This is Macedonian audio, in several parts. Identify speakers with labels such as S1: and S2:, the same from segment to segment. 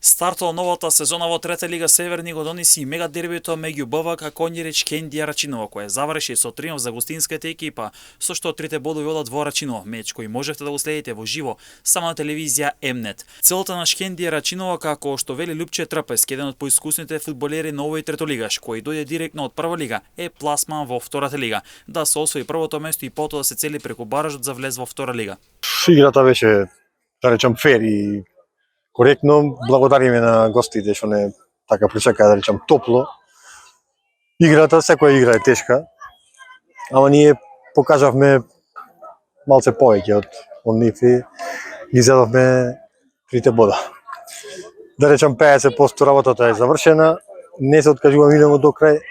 S1: Стартува новата сезона во Трета лига Северни го донеси мега дербито меѓу БВК Конјерич Кендија Рачинова, која заврши со триумф за гостинската екипа, со што трите бодови одат во Рачиново, меч кој можевте да го следите во живо само на телевизија М-нет. Целта на Шкендија Рачинова, како што вели Лупче Трпески, еден од поискусните фудбалери на овој третолигаш, кој дојде директно од прва лига, е пласман во втората лига, да се освои првото место и потоа да се цели преку баражот за влез во втора лига.
S2: Играта беше, да речам, фер и коректно. Благодариме на гостите што не така причека, да речам, топло. Играта, секоја игра е тешка, ама ние покажавме малце повеќе од нив и ги зедовме трите бода. Да речам, 50% работата е завршена, не се откажуваме, идемо до крај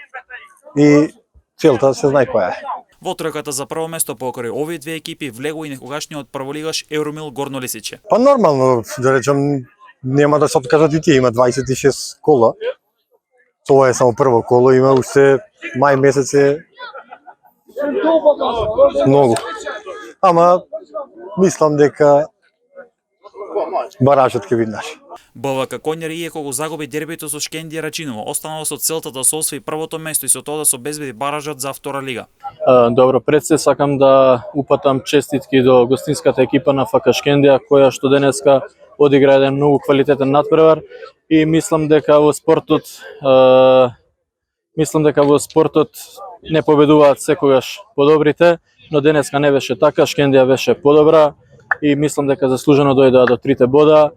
S2: и целта се знае која е.
S1: Во тројката за прво место покрај овие две екипи влегува и некогашниот прволигаш Евромил Горно Лисиче.
S2: Па нормално, да речам, нема да се откажат и тие, има 26 кола. Тоа е само прво коло, има уште мај месец е многу. Ама мислам дека баражот ќе биде наш.
S1: БВК Конјари иако го загуби дербито со Шкендија Рачиново, останало со целта да се освои првото место и со тоа да се обезбеди баражот за втора лига.
S3: Добро, пред се сакам да упатам честитки до гостинската екипа на ФК Шкендија, која што денеска одигра еден многу квалитетен натпревар и мислам дека во спортот не победуваат секогаш подобрите, но денеска не беше така, Шкендија беше подобра и мислам дека заслужено дојдоа до трите бода.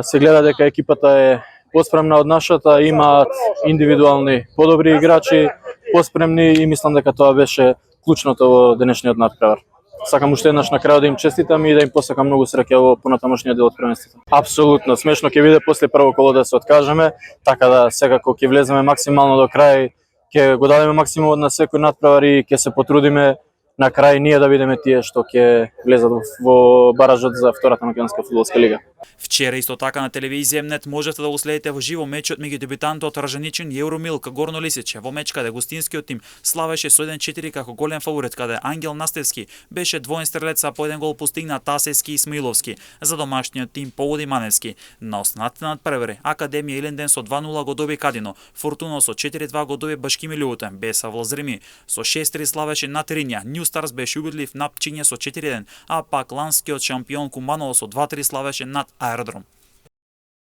S3: Се гледа дека екипата е поспремна од нашата, имаат индивидуални подобри играчи, поспремни и мислам дека тоа беше клучното во денешниот натпревар. Сакам уште еднаш на крајот да им честитам и да им посакам многу среќа во понатамошниот дел од првенството. Апсолутно, смешно ќе биде после прво коло да се откажеме, така да секако ќе влеземе максимално до крај, ќе го дадеме максимумот на секој натпревар и ќе се потрудиме на крај ние да бидеме тие што ќе влезат во баражот за втората македонска фудбалска лига.
S1: Вчера исто така на телевизија М-нет можете да го следите во живо мечот меѓу дебютантот Ражаничин и Евромил Горно Лисиче, во меч каде гостинскиот тим славеше со 1-4 како голем фаворит, каде Ангел Настевски беше двоен стрелец, а по еден гол постигна Тасевски и Смаиловски. За домашниот тим погоди Маневски. На останатите надпревари Академија Иленден со 2-0 го доби Кадино, Фортуна со 4-2 го доби Башкими Љуботен, Беса Влазрими со 6-3 славеше над Ринја, Нью Старс беше убедлив над Пчиња со 4-1, а пак ланскиот шампион Куманово со 2-3 славеше над Аеродром.